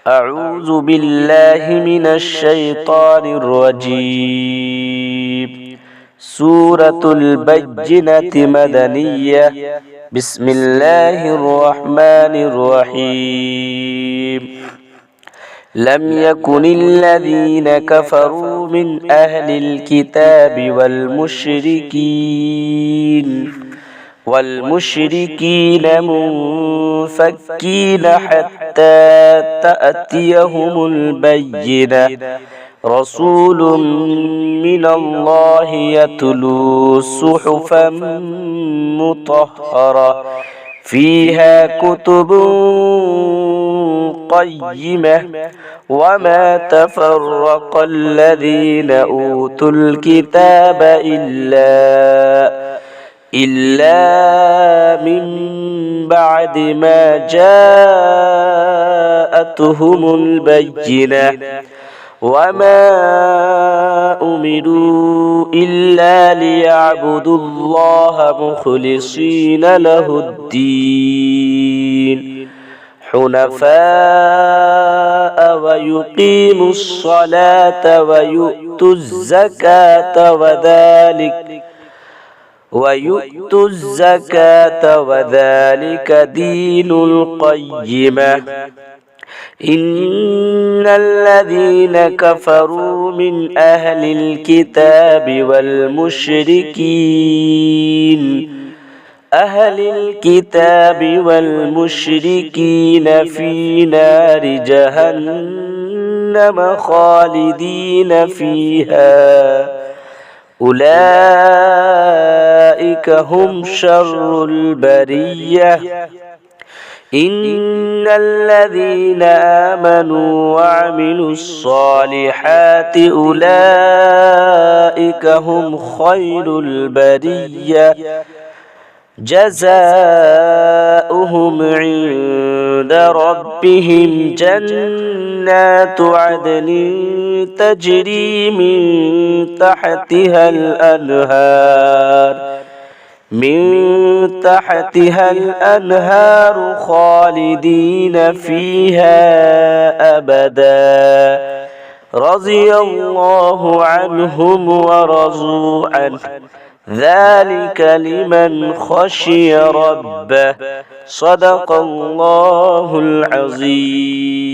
أعوذ بالله من الشيطان الرجيم. سورة البينة مدنية. بسم الله الرحمن الرحيم. لم يكن الذين كفروا من أهل الكتاب والمشركين منفكين حتى تأتيهم البينة. رسول من الله يتلو صحفا مطهرة فيها كتب قيمة. وما تفرق الذين أوتوا الكتاب إلا من بعد ما جاءتهم البينة. وما أمروا إلا ليعبدوا الله مخلصين له الدين حنفاء ويقيموا الصلاة ويؤتوا الزكاة وذلك دين القيمة. إن الذين كفروا من أهل الكتاب والمشركين في نار جهنم خالدين فيها. أولئك هم شر البرية. إن الذين آمنوا وعملوا الصالحات أولئك هم خير البرية. جزاؤهم عند ربهم جنات عدن تجري من تحتها الأنهار خالدين فيها أبدا. رضي الله عنهم ورضوا عنه. ذلك لمن خشي ربه. صدق الله العظيم.